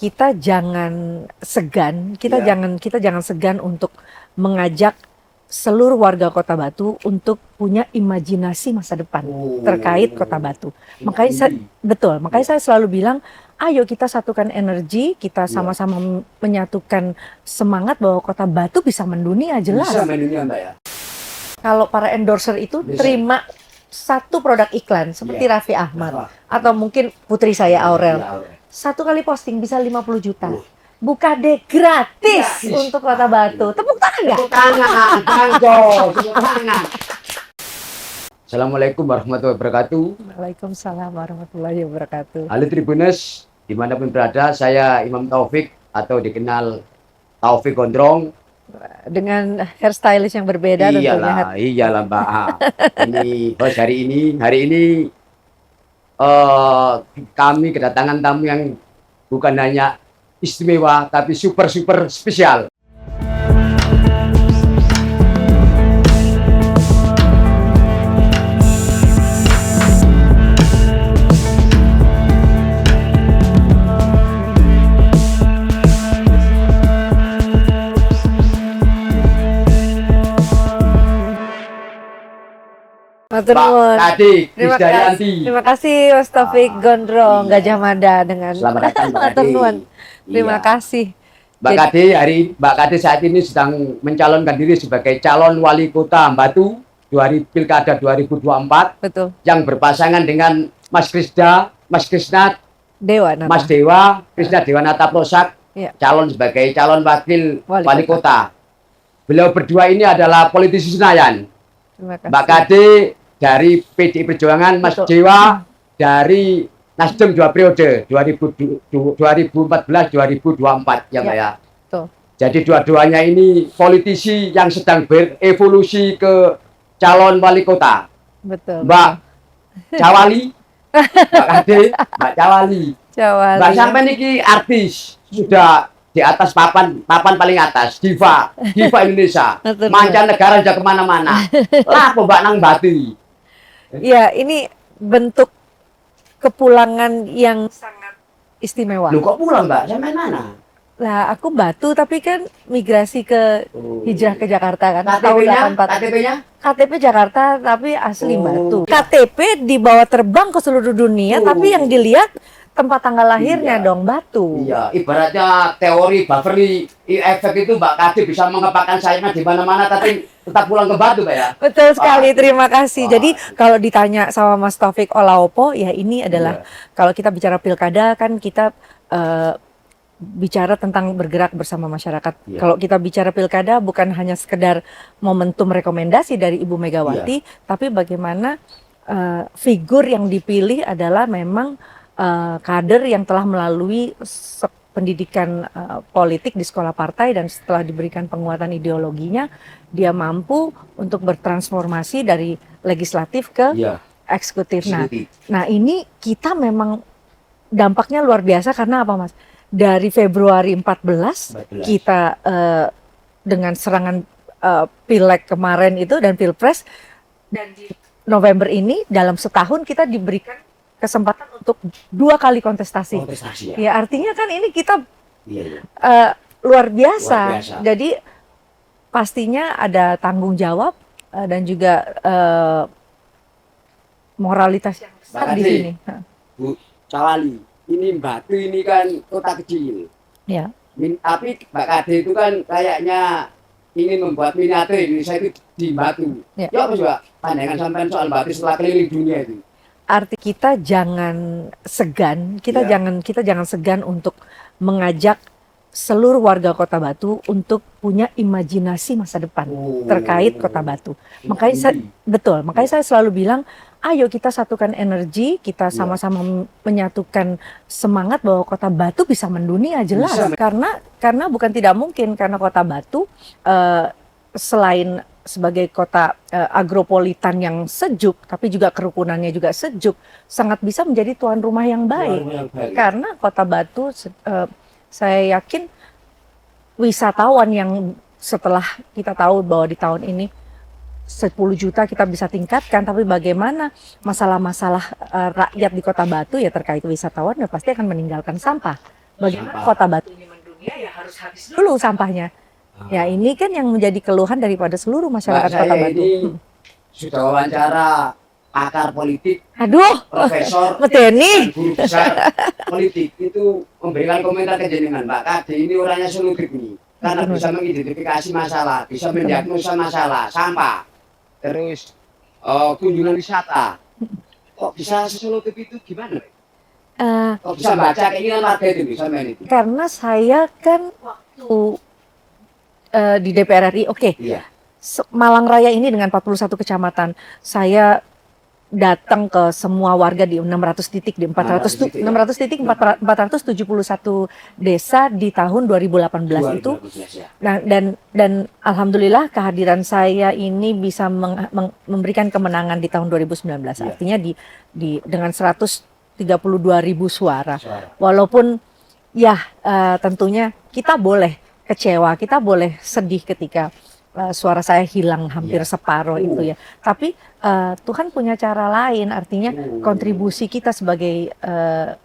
kita jangan segan, kita jangan segan untuk mengajak seluruh warga Kota Batu untuk punya imajinasi masa depan terkait Kota Batu. Makanya saya selalu bilang, ayo kita satukan energi, kita sama-sama menyatukan semangat bahwa Kota Batu bisa mendunia, jelas. Bisa mendunia, Mbak ya. Kalau para endorser itu terima satu produk iklan seperti Raffi Ahmad atau mungkin putri saya Aurel. Satu kali posting bisa 50 juta. Buka deh gratis untuk Kota Batu. Tepuk tangan nggak? Tepuk tangan, tepuk tangan. Assalamualaikum warahmatullahi wabarakatuh. Waalaikumsalam warahmatullahi wabarakatuh. Halo Tribuners, dimanapun berada, saya Imam Taufik atau dikenal Taufik Gondrong. Dengan hairstylist yang berbeda tentunya. Iyalah Mbak. Ini host hari ini kami kedatangan tamu yang bukan hanya istimewa tapi super spesial. Mbak Kade Krisdayanti. Terima kasih Mas Taufik Gondrong, Gajah Mada dengan Selamat datang Mbak Kade. Terima kasih. Mbak Kade saat ini sedang mencalonkan diri sebagai calon wali kota Batu Pilkada 2024. Betul. Yang berpasangan dengan Mas Krisna Dewanata. Mas Dewa Krisna Dewanata Prosak, calon sebagai calon wakil wali kota. Beliau berdua ini adalah politisi Senayan. Terima kasih. Mbak Kade dari PDI Perjuangan, Mas Dewa dari Nasdem 2 periode 2014-2024 ya Mbak ya. Betul. Jadi dua-duanya ini politisi yang sedang berevolusi ke calon wali kota. Betul. Mbak Cawali, Mbak Kade, Mbak Cawali. Mbak sampai niki artis sudah di atas papan paling atas, diva Indonesia, mancanegara sudah kemana-mana. Lah Mbak nang Batu. Ya, ini bentuk kepulangan yang sangat istimewa. Loh kok pulang Mbak? Sampai mana? Lah, aku Batu tapi kan migrasi ke hijrah ke Jakarta kan. KTP-nya? KTP Jakarta tapi asli Batu. KTP dibawa terbang ke seluruh dunia tapi yang dilihat tempat tanggal lahirnya dong Batu. Iya, ibaratnya teori Beverly efek itu Mbak Kade bisa mengepakkan sayapnya di mana-mana tapi tetap pulang ke Batu Mbak ya. Betul sekali, terima kasih. Jadi kalau ditanya sama Mas Taufik Olaopo, ya ini adalah kalau kita bicara pilkada kan kita bicara tentang bergerak bersama masyarakat. Kalau kita bicara pilkada bukan hanya sekedar momentum rekomendasi dari Ibu Megawati, tapi bagaimana figur yang dipilih adalah memang kader yang telah melalui pendidikan politik di sekolah partai dan setelah diberikan penguatan ideologinya, dia mampu untuk bertransformasi dari legislatif ke eksekutif. Nah ini kita memang dampaknya luar biasa karena apa Mas? Dari Februari 14 kita dengan serangan pileg kemarin itu dan pilpres, dan di November ini dalam setahun kita diberikan kesempatan untuk 2 kali kontestasi. Ya artinya kan ini kita luar biasa. Jadi pastinya ada tanggung jawab dan juga moralitas yang besar di sini. Bu Cawali, ini Batu ini kan kota kecil. Ya. Tapi Mbak Kade itu kan kayaknya ingin membuat miniatur Indonesia itu di Batu. Ya apa juga pandangan sampai soal Batu setelah keliling dunia itu? Arti kita jangan segan, kita jangan segan untuk mengajak seluruh warga Kota Batu untuk punya imajinasi masa depan terkait Kota Batu. Makanya saya selalu bilang, ayo kita satukan energi, kita sama-sama menyatukan semangat bahwa Kota Batu bisa mendunia, jelas. Karena bukan tidak mungkin, karena Kota Batu selain sebagai kota agropolitan yang sejuk, tapi juga kerukunannya juga sejuk, sangat bisa menjadi tuan rumah yang baik. Karena Kota Batu, saya yakin wisatawan yang setelah kita tahu bahwa di tahun ini 10 juta kita bisa tingkatkan, tapi bagaimana masalah-masalah rakyat di Kota Batu ya terkait wisatawan ya pasti akan meninggalkan sampah. bagaimana Kota Batu ini mendunia ya harus habis dulu sampahnya. Ya ini kan yang menjadi keluhan daripada seluruh masyarakat Kota Batu. Ini sudah wawancara pakar politik, profesor, dan guru besar politik itu memberikan komentar ke jenengan, Pak Kade ini orangnya solutif nih, karena bisa mengidentifikasi masalah, bisa mendiagnosa masalah, sampah, terus kunjungan wisata. Kok bisa sesolutif itu gimana? Kok bisa baca keinginan warga itu bisa main itu? Karena saya kan waktu di DPR RI, iya. Malang Raya ini dengan 41 kecamatan, saya datang ke semua warga di 600 titik di 471 desa di tahun 2018 itu. Nah, dan alhamdulillah kehadiran saya ini bisa memberikan kemenangan di tahun 2019. Artinya dengan 132.000 suara. Walaupun ya tentunya kita boleh kecewa, kita boleh sedih ketika suara saya hilang hampir separuh itu ya. Tapi Tuhan punya cara lain, artinya kontribusi kita sebagai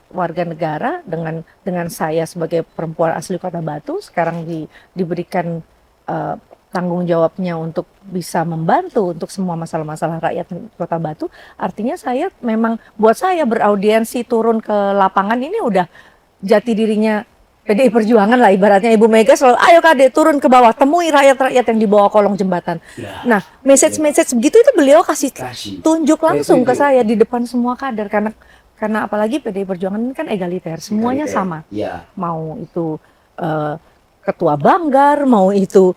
warga negara dengan saya sebagai perempuan asli Kota Batu sekarang diberikan tanggung jawabnya untuk bisa membantu untuk semua masalah-masalah rakyat Kota Batu. Artinya saya memang buat saya beraudiensi turun ke lapangan ini udah jati dirinya PDI Perjuangan lah ibaratnya. Ibu Mega selalu, ayo Kade turun ke bawah, temui rakyat-rakyat yang di bawah kolong jembatan. Nah, message begitu itu beliau kasih tunjuk langsung ke saya di depan semua kader, karena apalagi PDI Perjuangan ini kan egaliter, semuanya sama. Mau itu ketua Banggar, mau itu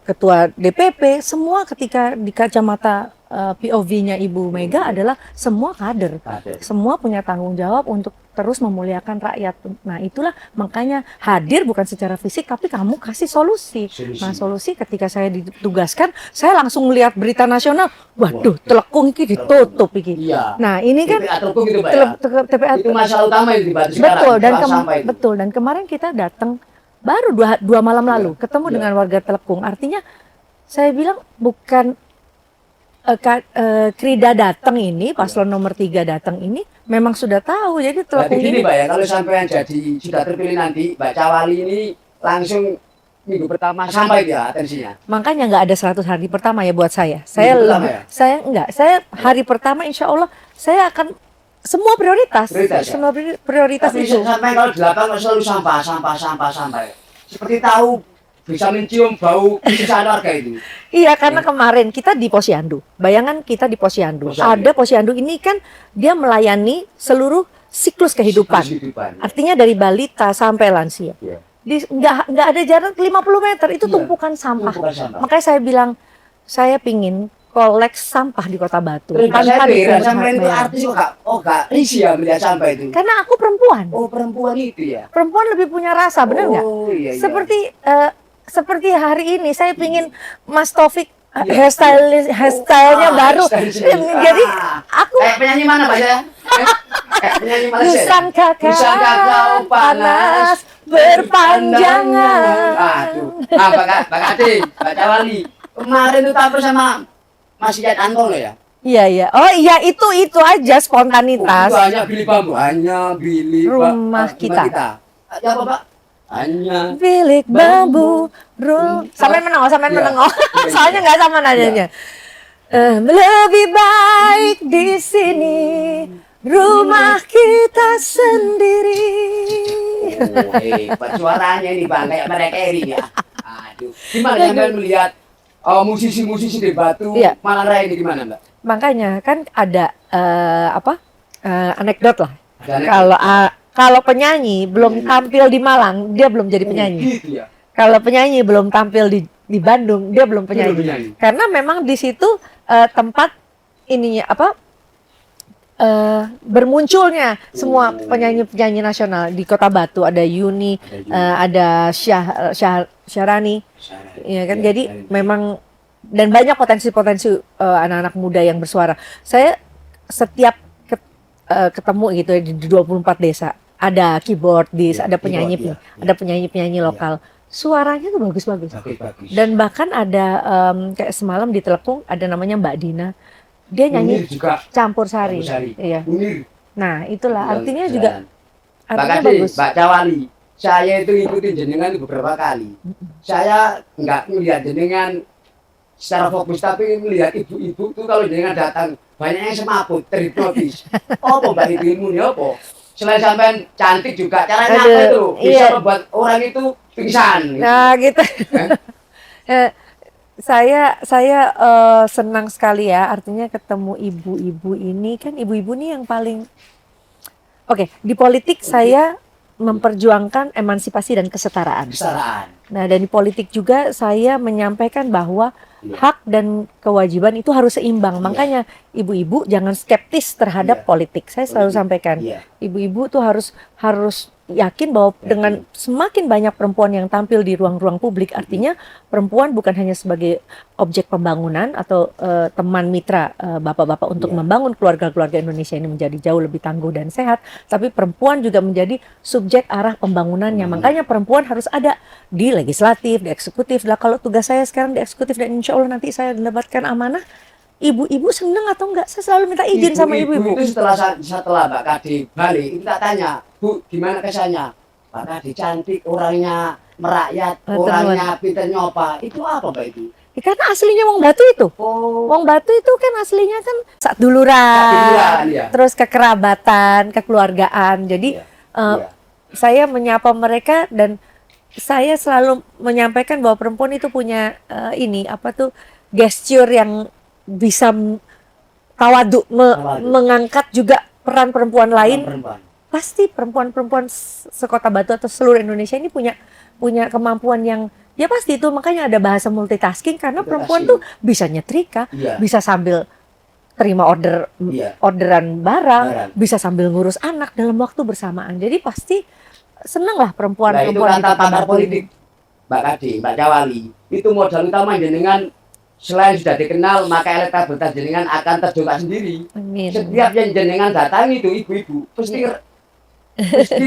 ketua DPP, semua ketika di kacamata POV-nya Ibu Mega adalah semua kader. Semua punya tanggung jawab untuk terus memuliakan rakyat. Nah itulah makanya hadir bukan secara fisik, tapi kamu kasih solusi. Nah solusi ketika saya ditugaskan, saya langsung melihat berita nasional, waduh telekung ini ditutup ini. Nah ini kan TPA itu masalah utama yang dibahas sekarang. Betul, dan kemarin kita datang baru dua malam lalu ketemu dengan warga Telekung. Artinya saya bilang bukan Krida datang ini, paslon nomor 3 datang ini memang sudah tahu. Jadi Telekung ini Mbak ya, kalau sampai jadi sudah terpilih nanti Mbak Cawali ini langsung minggu pertama sampai ya atensinya. Makanya nggak ada 100 hari pertama ya buat saya. Saya hari pertama insya Allah saya akan semua prioritas itu. Sampai kalau di lapangan selalu sampah. Seperti tahu bisa mencium bau sisa warga itu. Iya, karena kemarin kita di Posyandu. Bayangan kita di Posyandu. Ada Posyandu ini kan dia melayani seluruh siklus kehidupan. Artinya dari balita sampai lansia. Nggak ada jarak 50 meter itu tumpukan sampah. Makanya saya bilang saya pingin kolek sampah di Kota Batu. Tanpa sampai itu artis enggak risih ya melihat sampah itu. Karena aku perempuan. Oh, perempuan itu ya. Perempuan lebih punya rasa, benar nggak? Iya. Seperti hari ini saya pingin Mas Taufik hairstylenya baru. Jadi aku penyanyi mana Pak ya? Penyanyi Malaysia. Busankah kau panas berpanjangan. Aduh. Pak Kade, Mbak Cawali. Kemarin itu tampil sama Mas Yat Anton ya? Iya. Oh iya itu aja spontanitas. Hanya Billy Bambu, rumah kita. Ya apa Pak? Hanya bilik bambu, sampai menengok. Soalnya nggak sama nadanya. Lebih baik di sini, rumah kita sendiri. Hebat suaranya ini Bang, kayak mereka ini ya. Aduh, gimana sampai melihat musisi-musisi di Batu, Malang Raya ini gimana Mbak? Makanya kan ada anekdot lah. Kalau penyanyi belum tampil di Malang, dia belum jadi penyanyi. Gitu ya? Kalau penyanyi belum tampil di Bandung, dia belum penyanyi. Karena memang di situ tempat ininya bermunculnya semua penyanyi-penyanyi nasional di Kota Batu. Ada Yuni, ada Syahrani, ya kan. Jadi memang dan banyak potensi-potensi anak-anak muda yang bersuara. Saya setiap ketemu gitu di 24 desa. Ada keyboardis, ada penyanyi lokal. Suaranya tuh bagus-bagus. Dan bahkan ada kayak semalam di Telekung ada namanya Mbak Dina. Dia nyanyi campur sari. Iya. Nah, itulah artinya juga Artinya Mbak Kade, bagus. Mbak Cawali, saya itu ikutin jenengan itu beberapa kali. Saya nggak melihat jenengan secara fokus, tapi melihat ibu-ibu itu kalau jenengan datang banyak yang semaput, terhipnotis. Apa Mbak itu ilmunya apa? Selain sampean cantik juga, caranya apa itu? Bisa membuat orang itu pingsan. Nah, gitu. Saya senang sekali ya, artinya ketemu ibu-ibu ini kan ibu-ibu nih yang paling oke, di politik saya memperjuangkan emansipasi dan kesetaraan. Nah, dan di politik juga saya menyampaikan bahwa hak dan kewajiban itu harus seimbang. Makanya ibu-ibu jangan skeptis terhadap politik. Saya selalu sampaikan, ibu-ibu tuh harus yakin bahwa dengan semakin banyak perempuan yang tampil di ruang-ruang publik, artinya perempuan bukan hanya sebagai objek pembangunan atau teman mitra bapak-bapak untuk membangun keluarga-keluarga Indonesia ini menjadi jauh lebih tangguh dan sehat, tapi perempuan juga menjadi subjek arah pembangunannya. Makanya perempuan harus ada di legislatif, di eksekutif. Lah kalau tugas saya sekarang di eksekutif dan insya Allah nanti saya mendapatkan amanah, ibu-ibu seneng atau enggak? Saya selalu minta izin sama ibu-ibu. Itu setelah Mbak Kade balik, kita tanya, Bu, gimana kesannya? Mbak Kade cantik, orangnya merakyat, orangnya pintar nyoba. Itu apa Mbak itu? Karena aslinya Wong Batu itu. Wong Batu itu kan aslinya kan saduluran, terus kekerabatan, kekeluargaan. Jadi saya menyapa mereka dan saya selalu menyampaikan bahwa perempuan itu punya gesture yang bisa tawaduk, mengangkat juga peran perempuan lain. Pasti perempuan-perempuan sekota Batu atau seluruh Indonesia ini punya kemampuan yang ya pasti itu, makanya ada bahasa multitasking karena perempuan tuh bisa nyetrika, bisa sambil terima orderan barang, bisa sambil ngurus anak dalam waktu bersamaan. Jadi pasti seneng lah perempuan-perempuan di kota politik. Mbak Kade, Mbak Cawali, itu modal utama jenengan. Selain sudah dikenal, maka elektabilitas jenengan akan terdongkrak sendiri. Amin. Setiap yang jenengan datangi itu ibu-ibu pasti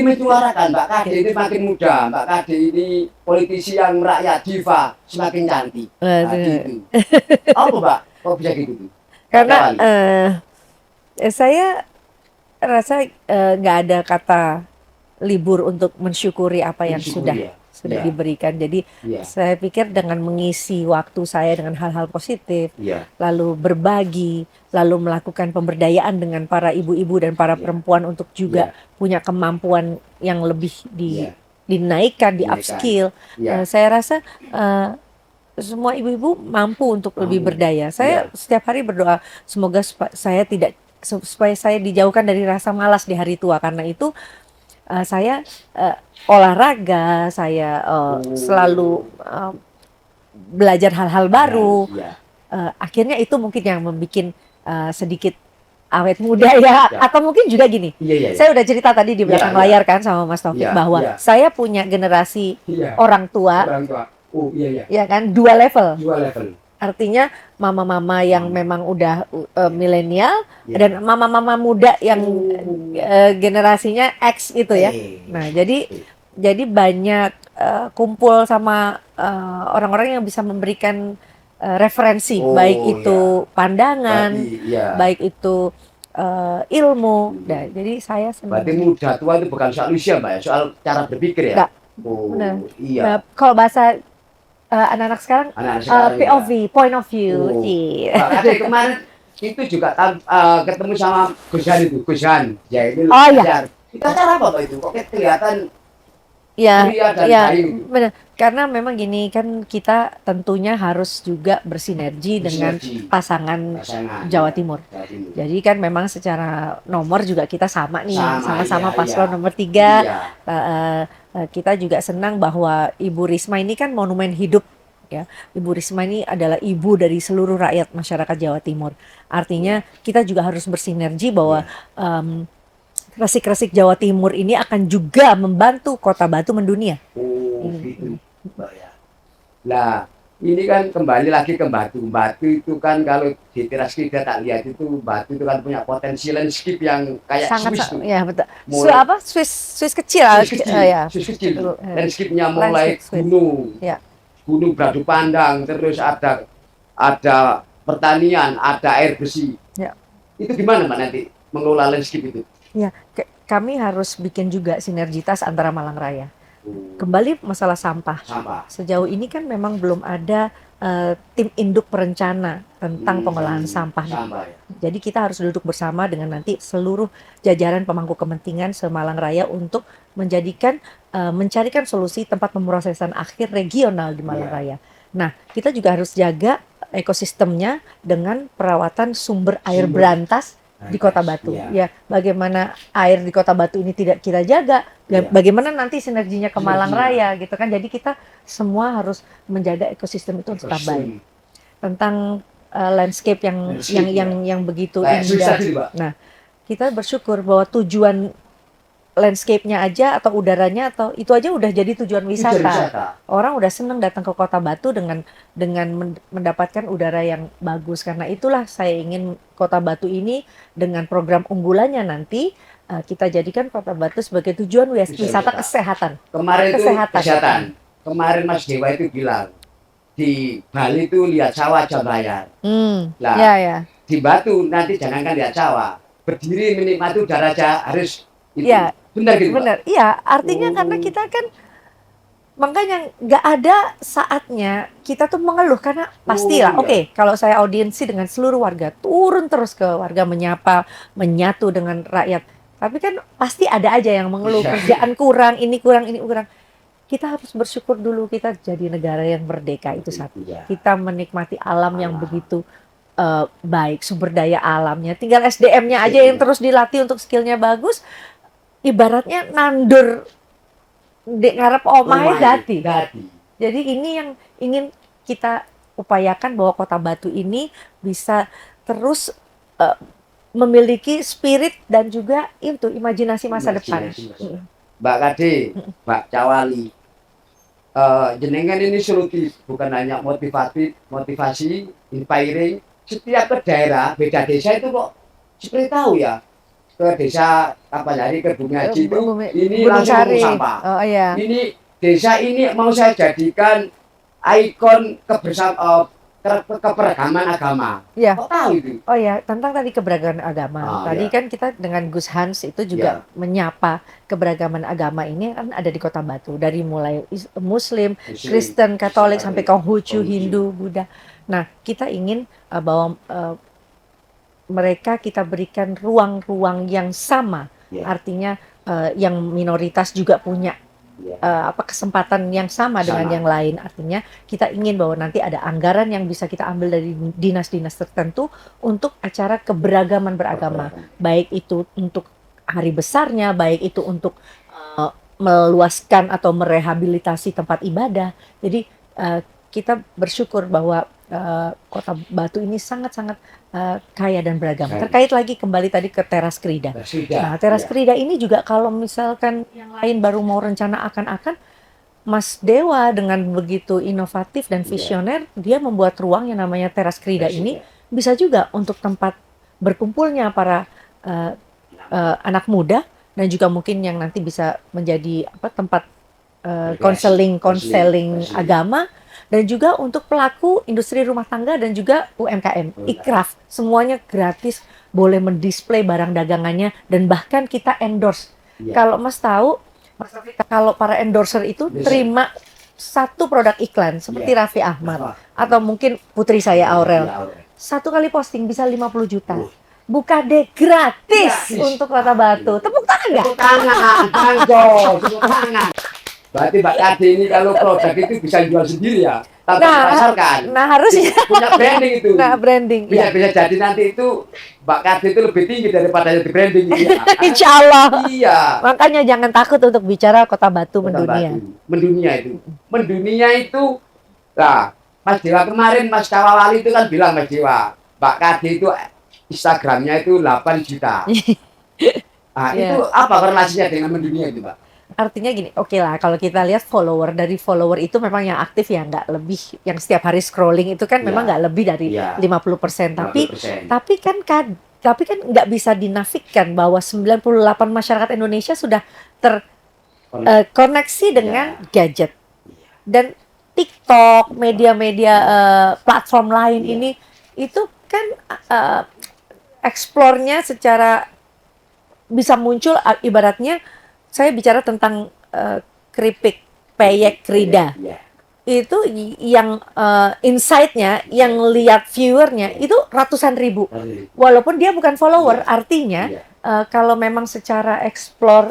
menyuarakan Mbak Kade ini makin muda, Mbak Kade ini politisi yang rakyat, diva, semakin cantik. Nah, gitu. Apa Mbak? Kok bisa gitu? Karena saya rasa nggak ada kata libur untuk mensyukuri apa yang sudah diberikan. Jadi saya pikir dengan mengisi waktu saya dengan hal-hal positif, lalu berbagi, lalu melakukan pemberdayaan dengan para ibu-ibu dan para perempuan untuk juga punya kemampuan yang lebih dinaikkan, di upskill. Saya rasa semua ibu-ibu mampu untuk lebih berdaya. Saya setiap hari berdoa semoga supaya saya dijauhkan dari rasa malas di hari tua. Karena itu saya olahraga, saya selalu belajar hal-hal baru. Akhirnya itu mungkin yang membuat sedikit awet muda ya. Atau mungkin juga gini, saya udah cerita tadi di belakang layar kan sama Mas Taufik bahwa saya punya generasi orang tua, ya kan, dua level. Artinya mama-mama yang memang udah milenial dan mama-mama muda yang generasinya X gitu ya. Nah, jadi banyak kumpul sama orang-orang yang bisa memberikan referensi, baik itu pandangan, baik itu ilmu. Nah, jadi saya senang. Berarti muda tua itu bukan soal usia Mbak ya, soal cara berpikir ya. Enggak. Nah, kalau bahasa anak-anak sekarang, POV, point of view. Ada kemarin itu juga ketemu sama Gus Han, ya itu. Kita cara apa itu? Kok kelihatan pria dan bayi? Benar. Karena memang gini kan, kita tentunya harus juga bersinergi dengan pasangan Jawa Timur. Jadi kan memang secara nomor juga kita sama nih, sama-sama paslon nomor 3. Kita juga senang bahwa Ibu Risma ini kan monumen hidup ya. Ibu Risma ini adalah ibu dari seluruh rakyat masyarakat Jawa Timur. Artinya kita juga harus bersinergi bahwa Resik-Resik Jawa Timur ini akan juga membantu Kota Batu mendunia. Gitu, Mbak ya. Nah, ini kan kembali lagi ke Batu. Batu itu kan kalau di teras kita tak lihat itu, Batu itu kan punya potensi landscape yang kayak Swiss. Ya betul. Swiss kecil. Swiss kecil. Landscape-nya mulai gunung beradu pandang, terus ada pertanian, ada air bersih. Itu gimana Mbak nanti mengelola landscape itu? Ya, kami harus bikin juga sinergitas antara Malang Raya. Kembali masalah sampah. Sejauh ini kan memang belum ada tim induk perencana tentang pengolahan sampah. Jadi kita harus duduk bersama dengan nanti seluruh jajaran pemangku kepentingan se-Malang Raya untuk mencarikan solusi tempat pemrosesan akhir regional di Malang Raya. Nah, kita juga harus jaga ekosistemnya dengan perawatan sumber air berantas di Kota Batu. Ya, bagaimana air di Kota Batu ini tidak kita jaga, bagaimana nanti sinerginya ke Malang Raya gitu kan. Jadi kita semua harus menjaga ekosistem itu tetap baik. Tentang landscape yang begitu indah. Nah, kita bersyukur bahwa tujuan landscape-nya aja atau udaranya atau itu aja udah jadi tujuan wisata. Orang udah seneng datang ke Kota Batu dengan mendapatkan udara yang bagus. Karena itulah saya ingin Kota Batu ini dengan program unggulannya nanti kita jadikan Kota Batu sebagai tujuan wisata kesehatan. Kemarin itu kesehatan. Kemarin Mas Dewa itu bilang di Bali itu lihat sawah jam bayar. Di Batu nanti jangankan lihat sawah, berdiri menikmati udara aja harus itu. Benar gitu, benar. Iya, artinya karena kita kan makanya nggak ada saatnya kita tuh mengeluh karena pastilah. Oke, kalau saya audiensi dengan seluruh warga, turun terus ke warga menyapa, menyatu dengan rakyat. Tapi kan pasti ada aja yang mengeluh kerjaan kurang, ini kurang, ini kurang. Kita harus bersyukur dulu kita jadi negara yang merdeka itu satu. Kita menikmati alam yang begitu baik, sumber daya alamnya. Tinggal SDM-nya aja yang terus dilatih untuk skillnya bagus. Ibaratnya nandur di ngarep omahe dadi. Jadi ini yang ingin kita upayakan bahwa Kota Batu ini bisa terus memiliki spirit dan juga itu imajinasi masa depan. Mbak Kade, Mbak Cawali, jenengan ini solutif, bukan hanya motivasi, inspiring. Setiap ke daerah, beda desa itu kok seperti tahu ya. Ke desa Tapanjari, ke Bumi Haji itu ini langsung sampah. Ini desa ini mau saya jadikan ikon keberagaman agama. Kok tahu itu? Oh ya, tentang tadi keberagaman agama. Tadi kan kita dengan Gus Hans itu juga menyapa keberagaman agama ini kan ada di Kota Batu. Dari mulai Muslim, Kristen, Katolik sampai Konghucu, Hindu, Buddha. Nah, kita ingin bahwa mereka kita berikan ruang-ruang yang sama, artinya yang minoritas juga punya kesempatan yang sama dengan yang lain. Artinya kita ingin bahwa nanti ada anggaran yang bisa kita ambil dari dinas-dinas tertentu untuk acara keberagaman beragama, baik itu untuk hari besarnya, baik itu untuk meluaskan atau merehabilitasi tempat ibadah. Jadi kita bersyukur bahwa Kota Batu ini sangat-sangat kaya dan beragam. Terkait lagi kembali tadi ke Teras Krida. Nah, Teras Krida ini juga kalau misalkan yang lain baru mau rencana akan Mas Dewa dengan begitu inovatif dan visioner, dia membuat ruang yang namanya Teras Krida ini bisa juga untuk tempat berkumpulnya para anak muda dan juga mungkin yang nanti bisa menjadi tempat konseling agama. Dan juga untuk pelaku industri rumah tangga dan juga UMKM, ikraf, semuanya gratis, boleh mendisplay barang dagangannya dan bahkan kita endorse. Kalau Mas tahu, kalau para endorser itu terima satu produk iklan seperti Raffi Ahmad atau mungkin putri saya Aurel, satu kali posting bisa 50 juta. Buka deh gratis untuk Kota Batu. Tepuk tangan nggak? Tepuk tangan. Berarti Mbak Kade ini kalau produk itu bisa jual sendiri ya, tanpa dipasarkan. Nah harusnya punya branding itu. Nah branding. Bisa jadi nanti itu Mbak Kade itu lebih tinggi daripada yang di branding gitu ya. Insya Allah. Iya. Makanya jangan takut untuk bicara Kota Batu mendunia. Mendunia itu. Nah, Mas Dewa kemarin Mas Cawali itu kan bilang Mas Dewa, Mbak Kade itu Instagramnya itu 8 juta. Nah, itu apa korelasinya dengan mendunia itu, Mbak? Artinya gini, oke lah kalau kita lihat dari follower itu memang yang aktif ya nggak lebih, yang setiap hari scrolling itu kan memang nggak lebih dari 50%. Tapi kan nggak bisa dinafikan bahwa 98 masyarakat Indonesia sudah terkoneksi dengan gadget. Dan TikTok, media-media platform lain ini itu kan eksplornya secara bisa muncul ibaratnya saya bicara tentang keripik peyek rida. Itu yang insight-nya, yang lihat viewernya itu ratusan ribu. Walaupun dia bukan follower, artinya kalau memang secara explore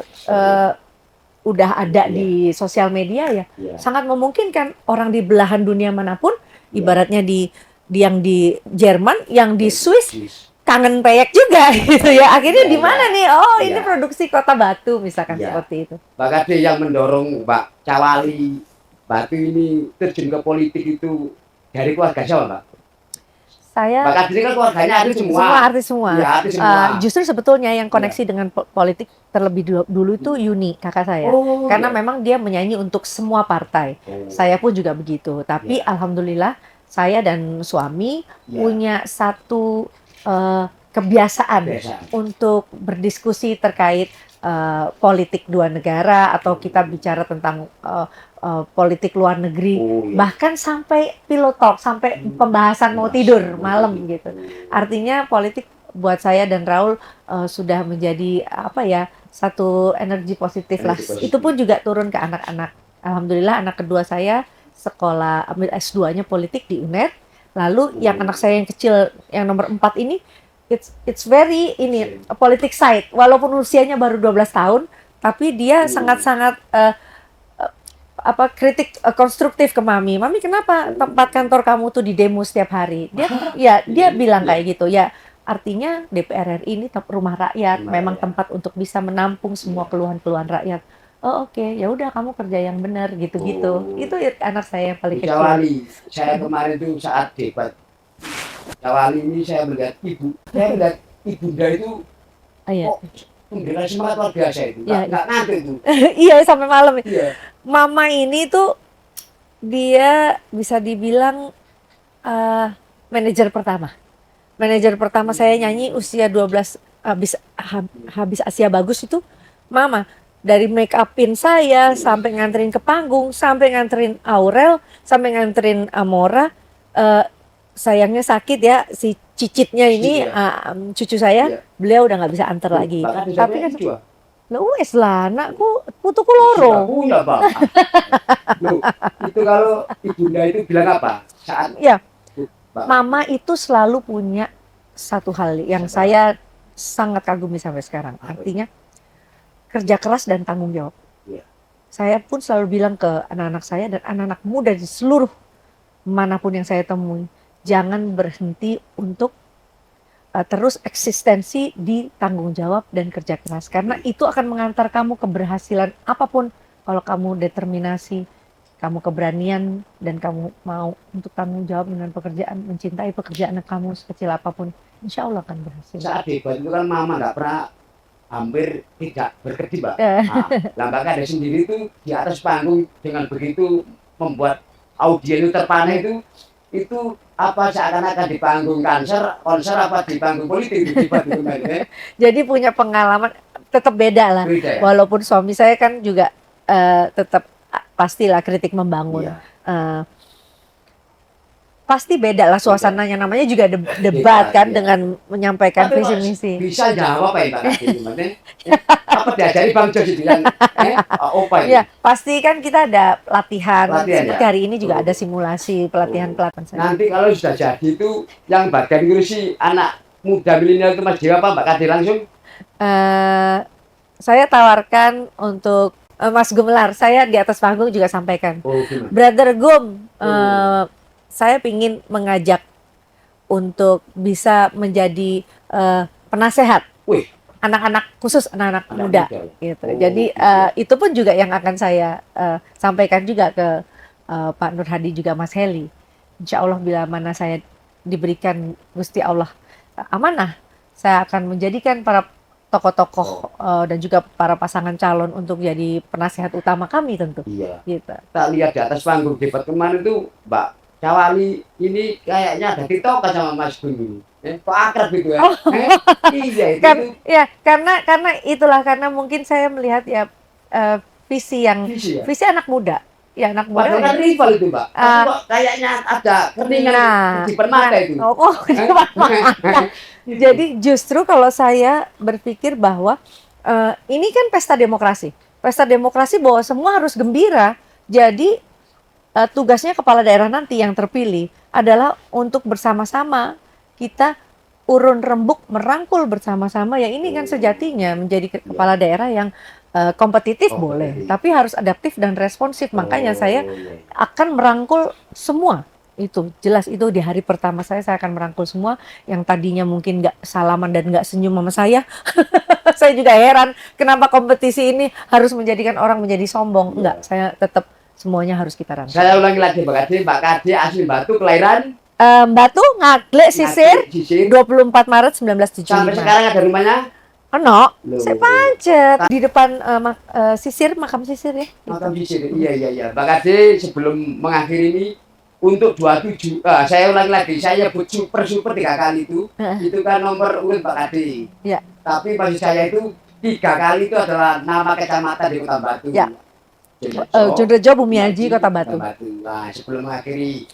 udah ada di sosial media ya, sangat memungkinkan orang di belahan dunia manapun, ibaratnya yang di Jerman, yang di Swiss kangen peyek juga gitu ya. Akhirnya di mana nih? Oh, ini produksi Kota Batu misalkan seperti itu. Bahkan dia yang mendorong Mbak Cawali Batu ini terjun ke politik itu dari keluarga siapa, Mbak? Saya Mbak Kadri kan keluarganya artis semua. Semua artis semua. Ya, artis semua. Justru sebetulnya yang koneksi dengan politik terlebih dulu itu Yuni, kakak saya. Karena memang dia menyanyi untuk semua partai. Saya pun juga begitu. Tapi alhamdulillah saya dan suami punya satu kebiasaan untuk berdiskusi terkait politik dua negara atau kita bicara tentang politik luar negeri, bahkan sampai pillow talk, sampai pembahasan mau tidur malam gitu. Artinya politik buat saya dan Raul sudah menjadi apa ya, satu energi positif lah. Itu pun juga turun ke anak-anak. Alhamdulillah anak kedua saya sekolah ambil S2-nya politik di UNER. Lalu yang anak saya yang kecil yang nomor 4 ini it's very ini politik side, walaupun usianya baru 12 tahun, tapi dia sangat-sangat kritik konstruktif ke mami. Mami, kenapa tempat kantor kamu tuh di demo setiap hari? Dia bilang kayak gitu. Ya, artinya DPR RI ini rumah rakyat, memang tempat untuk bisa menampung semua keluhan-keluhan rakyat. Oh, oke, ya udah kamu kerja yang benar gitu-gitu. Itu anak saya yang paling kecil. Cawali, saya kemarin tuh saat debat Cawali ini saya melihat ibunda itu memberikan semangat luar biasa itu, nggak ngantuk itu. Iya, sampai malam. Mama ini tuh dia bisa dibilang manajer pertama. Manajer pertama saya nyanyi usia 12 habis Asia Bagus itu Mama. Dari make upin saya sampai nganterin ke panggung, sampai nganterin Aurel, sampai nganterin Amora. Sayangnya sakit ya si cicitnya ini cucu saya, beliau udah nggak bisa antar lagi. Tapi kan lo wes lah, anakku putuku loro. Punya Bang. Loh, itu kalau ibunda itu bilang apa? Saat Mama itu selalu punya satu hal yang saya sangat kagumi sampai sekarang. Artinya kerja keras dan tanggung jawab. Saya pun selalu bilang ke anak-anak saya dan anak-anak muda di seluruh manapun yang saya temui, jangan berhenti untuk terus eksistensi di tanggung jawab dan kerja keras. Karena itu akan mengantar kamu keberhasilan apapun. Kalau kamu determinasi, kamu keberanian, dan kamu mau untuk tanggung jawab dengan pekerjaan, mencintai pekerjaan kamu sekecil apapun, insya Allah akan berhasil. Saat debat itu kan Mama nggak pernah hampir tidak berkedip, Mbak. Nah, Mbak Kade sendiri itu di atas panggung dengan begitu membuat audiens itu terpana itu apa seakan-akan di panggung konser apa di panggung politik debat itu, Mbak. Jadi punya pengalaman tetap beda lah. Beda, ya? Walaupun suami saya kan juga tetap pastilah kritik membangun. Pasti beda lah suasananya, namanya juga debat kan, dengan menyampaikan visi misi. Bisa jawab apa ya Mbak Kadri? Apa diajari Bang Jos itu yang apa itu? Ya, pasti kan kita ada latihan seperti hari ini juga ada simulasi pelatihan. Nanti kalau sudah jadi itu yang bagian ngurusi anak muda milenial itu Mas Dewa apa Mbak Kadri langsung? Saya tawarkan untuk Mas Gumelar, saya di atas panggung juga sampaikan. Brother Gum, saya ingin mengajak untuk bisa menjadi penasehat anak-anak, khusus anak-anak muda gitu. Jadi itu pun juga yang akan saya sampaikan juga ke Pak Nur Hadi juga Mas Heli. Insya Allah bila mana saya diberikan Gusti Allah amanah, saya akan menjadikan para tokoh-tokoh dan juga para pasangan calon untuk jadi penasehat utama kami tentu. Iya. Gitu. Kita lihat di atas panggung debat kemarin itu Mbak Cawali ini kayaknya ada TikTok sama Mas Gun. Kok akrab gitu ya? Iya itu. Ya, karena itulah, karena mungkin saya melihat ya visi anak muda. Ya, anak muda. Padahal kan rival itu, Mbak. Kok kayaknya ada keringan di depan mata itu. Di depan mata. Jadi justru kalau saya berpikir bahwa ini kan pesta demokrasi. Pesta demokrasi bahwa semua harus gembira. Jadi tugasnya kepala daerah nanti yang terpilih adalah untuk bersama-sama kita urun rembuk merangkul bersama-sama. Ya ini kan sejatinya menjadi kepala daerah yang kompetitif boleh, tapi harus adaptif dan responsif. Makanya saya akan merangkul semua. Itu jelas, itu di hari pertama saya akan merangkul semua yang tadinya mungkin nggak salaman dan nggak senyum sama saya. Saya juga heran kenapa kompetisi ini harus menjadikan orang menjadi sombong. Enggak, saya tetap semuanya harus kita rangkul. Saya ulangi lagi Mbak Kade asli Batu, kelahiran Batu, Ngaglek, Sisir, 24 Maret 1975. Sampai sekarang ada rumahnya? Saya pancet di depan Sisir, makam Sisir ya. Makam Sisir, iya. Mbak Kade sebelum mengakhiri ini untuk 27, saya ulangi lagi, saya nyebut super 3 kali itu kan nomor urut Mbak Kade. Ya. Tapi maksud saya itu 3 kali itu adalah nama kecamatan di Kota Batu. Ya. Jonrejo, Bumiaji, Kota Batu. Nah, sebelum mengakhiri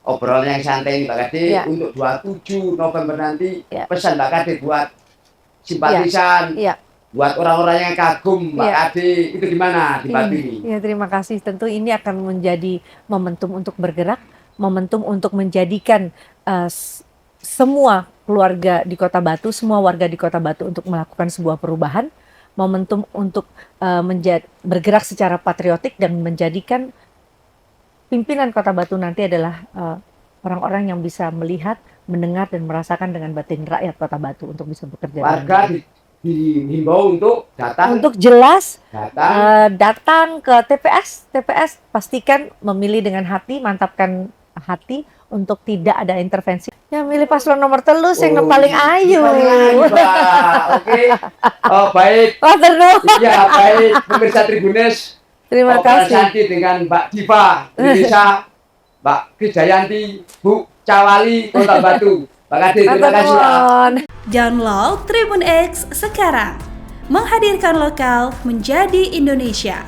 obrolan yang santai ini Mbak Kade, untuk 27 November nanti pesan Mbak Kade buat simpatisan, buat orang-orang yang kagum Mbak Kade, itu gimana di Batu ini? Ya, terima kasih. Tentu ini akan menjadi momentum untuk bergerak, momentum untuk menjadikan semua keluarga di Kota Batu, semua warga di Kota Batu untuk melakukan sebuah perubahan, momentum untuk bergerak secara patriotik dan menjadikan pimpinan Kota Batu nanti adalah orang-orang yang bisa melihat, mendengar dan merasakan dengan batin rakyat Kota Batu untuk bisa bekerja. Warga dihimbau untuk datang, untuk jelas datang ke TPS, pastikan memilih dengan hati, mantapkan hati untuk tidak ada intervensi. Ya milih paslon nomor 3 yang paling ayu. Oke. Oh baik. Iya baik, pemirsa Tribunes. Terima kasih. Santi dengan Mbak Diva Indonesia, Mbak Krisdayanti, Bu Cawali, Kota Batu. Mbak Kade, terima kasih. Download Tribun X sekarang. Menghadirkan lokal menjadi Indonesia.